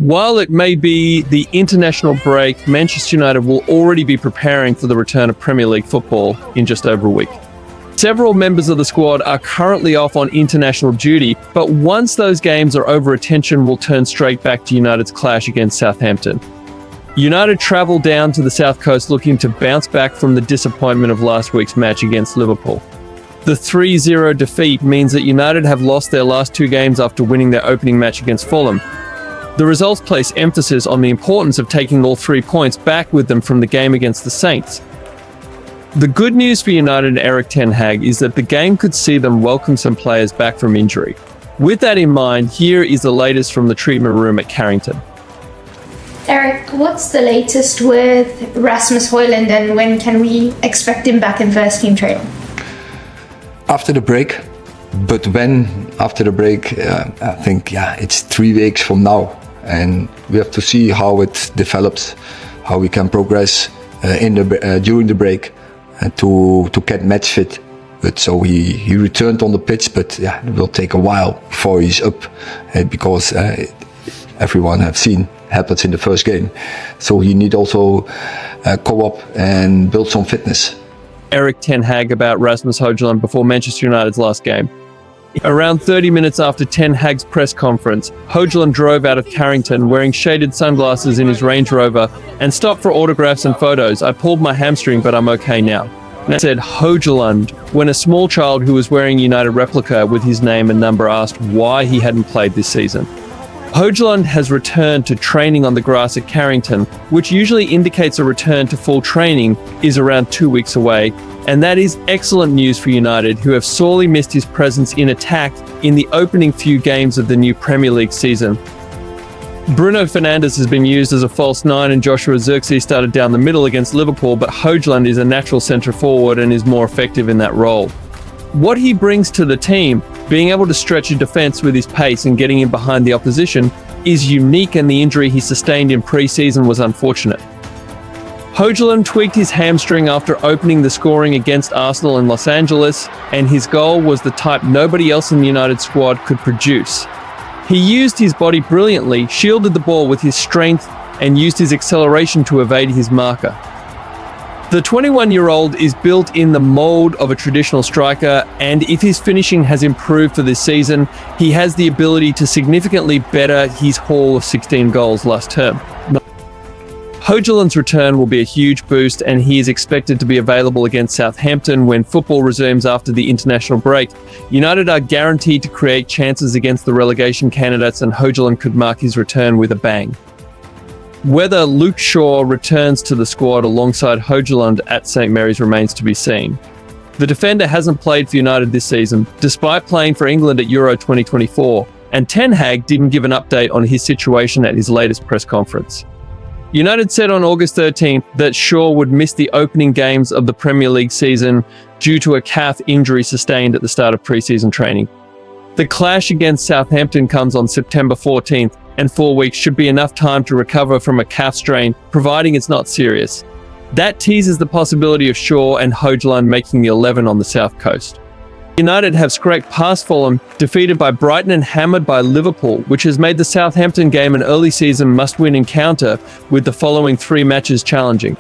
While it may be the international break, Manchester United will already be preparing for the return of Premier League football in just over a week. Several members of the squad are currently off on international duty, but once those games are over, attention will turn straight back to United's clash against Southampton. United travel down to the South Coast looking to bounce back from the disappointment of last week's match against Liverpool. The 3-0 defeat means that United have lost their last two games after winning their opening match against Fulham. The results place emphasis on the importance of taking all 3 points back with them from the game against the Saints. The good news for United and Erik Ten Hag is that the game could see them welcome some players back from injury. With that in mind, here is the latest from the treatment room at Carrington. Erik, what's the latest with Rasmus Hojlund and when can we expect him back in first team training? After the break, but when after the break, I think it's 3 weeks from now, and we have to see how it develops, how we can progress during the break. To get match fit. But so he returned on the pitch, but it will take a while before he's up, because everyone have seen happens in the first game. So he need also go up and build some fitness. Erik Ten Hag about Rasmus Hojlund before Manchester United's last game. Around 30 minutes after Ten Hag's press conference, Hojlund drove out of Carrington wearing shaded sunglasses in his Range Rover and stopped for autographs and photos. "I pulled my hamstring, but I'm okay now," said Hojlund when a small child who was wearing a United replica with his name and number asked why he hadn't played this season. Hojlund has returned to training on the grass at Carrington, which usually indicates a return to full training is around 2 weeks away, and that is excellent news for United, who have sorely missed his presence in attack in the opening few games of the new Premier League season. Bruno Fernandes has been used as a false nine and Joshua Zirkzee started down the middle against Liverpool, but Hojlund is a natural centre forward and is more effective in that role. What he brings to the team, being able to stretch a defence with his pace and getting in behind the opposition, is unique, and the injury he sustained in pre-season was unfortunate. Hojlund tweaked his hamstring after opening the scoring against Arsenal in Los Angeles, and his goal was the type nobody else in the United squad could produce. He used his body brilliantly, shielded the ball with his strength, and used his acceleration to evade his marker. The 21-year-old is built in the mould of a traditional striker, and if his finishing has improved for this season, he has the ability to significantly better his haul of 16 goals last term. Hojlund's return will be a huge boost, and he is expected to be available against Southampton when football resumes after the international break. United are guaranteed to create chances against the relegation candidates, and Hojlund could mark his return with a bang. Whether Luke Shaw returns to the squad alongside Hojlund at St Mary's remains to be seen. The defender hasn't played for United this season, despite playing for England at Euro 2024, and Ten Hag didn't give an update on his situation at his latest press conference. United said on August 13th that Shaw would miss the opening games of the Premier League season due to a calf injury sustained at the start of pre-season training. The clash against Southampton comes on September 14th, and 4 weeks should be enough time to recover from a calf strain, providing it's not serious. That teases the possibility of Shaw and Hojlund making the 11 on the South Coast. United have scraped past Fulham, defeated by Brighton and hammered by Liverpool, which has made the Southampton game an early season must-win encounter, with the following 3 matches challenging.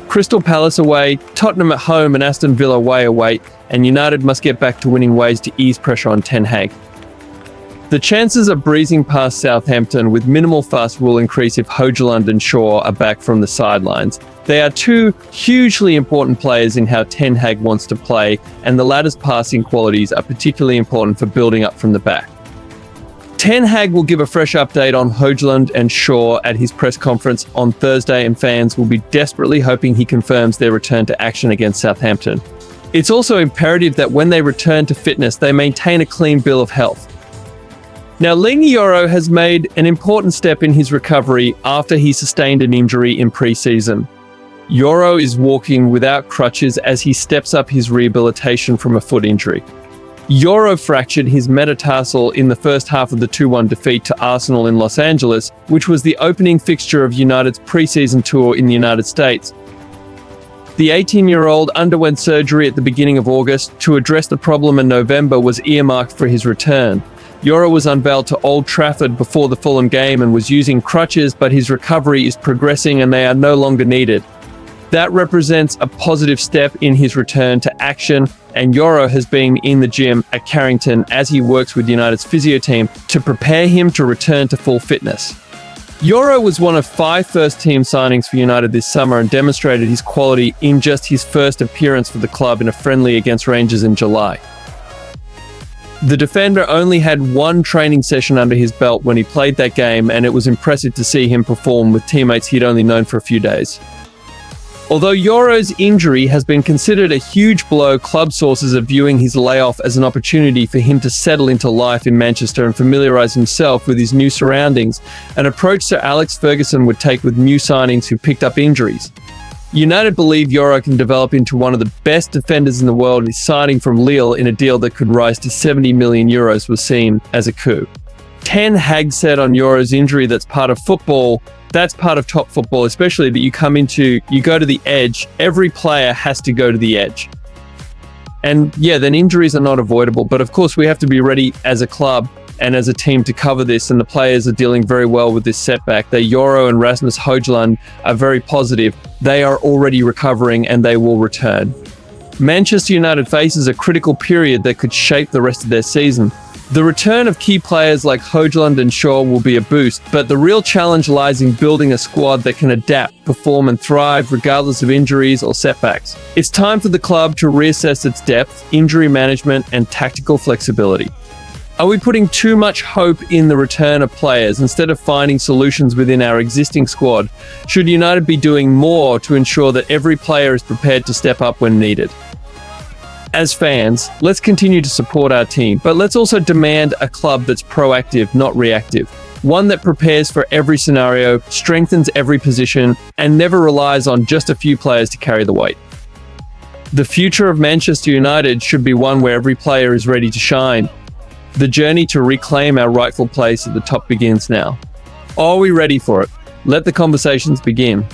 Crystal Palace away, Tottenham at home and Aston Villa away, and United must get back to winning ways to ease pressure on Ten Hag. The chances of breezing past Southampton with minimal fuss will increase if Hojlund and Shaw are back from the sidelines. They are 2 hugely important players in how Ten Hag wants to play, and the latter's passing qualities are particularly important for building up from the back. Ten Hag will give a fresh update on Hojlund and Shaw at his press conference on Thursday, and fans will be desperately hoping he confirms their return to action against Southampton. It's also imperative that when they return to fitness, they maintain a clean bill of health. Now, Yoro has made an important step in his recovery after he sustained an injury in pre-season. Yoro is walking without crutches as he steps up his rehabilitation from a foot injury. Yoro fractured his metatarsal in the first half of the 2-1 defeat to Arsenal in Los Angeles, which was the opening fixture of United's pre-season tour in the United States. The 18-year-old underwent surgery at the beginning of August to address the problem, and November was earmarked for his return. Yoro was unveiled to Old Trafford before the Fulham game and was using crutches, but his recovery is progressing and they are no longer needed. That represents a positive step in his return to action, and Yoro has been in the gym at Carrington as he works with United's physio team to prepare him to return to full fitness. Yoro was one of 5 first-team signings for United this summer and demonstrated his quality in just his first appearance for the club in a friendly against Rangers in July. The defender only had 1 training session under his belt when he played that game, and it was impressive to see him perform with teammates he'd only known for a few days. Although Yoro's injury has been considered a huge blow, club sources are viewing his layoff as an opportunity for him to settle into life in Manchester and familiarise himself with his new surroundings, an approach Sir Alex Ferguson would take with new signings who picked up injuries. United believe Yoro can develop into one of the best defenders in the world. His signing from Lille in a deal that could rise to 70 million euros was seen as a coup. Ten Hag said on Yoro's injury, that's part of football. That's part of top football, especially that you go to the edge. Every player has to go to the edge. And yeah, then injuries are not avoidable. But of course, we have to be ready as a club and as a team to cover this. And the players are dealing very well with this setback. Yoro and Rasmus Hojlund are very positive. They are already recovering and they will return. Manchester United faces a critical period that could shape the rest of their season. The return of key players like Hojlund and Shaw will be a boost, but the real challenge lies in building a squad that can adapt, perform and thrive regardless of injuries or setbacks. It's time for the club to reassess its depth, injury management and tactical flexibility. Are we putting too much hope in the return of players instead of finding solutions within our existing squad? Should United be doing more to ensure that every player is prepared to step up when needed? As fans, let's continue to support our team, but let's also demand a club that's proactive, not reactive. One that prepares for every scenario, strengthens every position, and never relies on just a few players to carry the weight. The future of Manchester United should be one where every player is ready to shine. The journey to reclaim our rightful place at the top begins now. Are we ready for it? Let the conversations begin.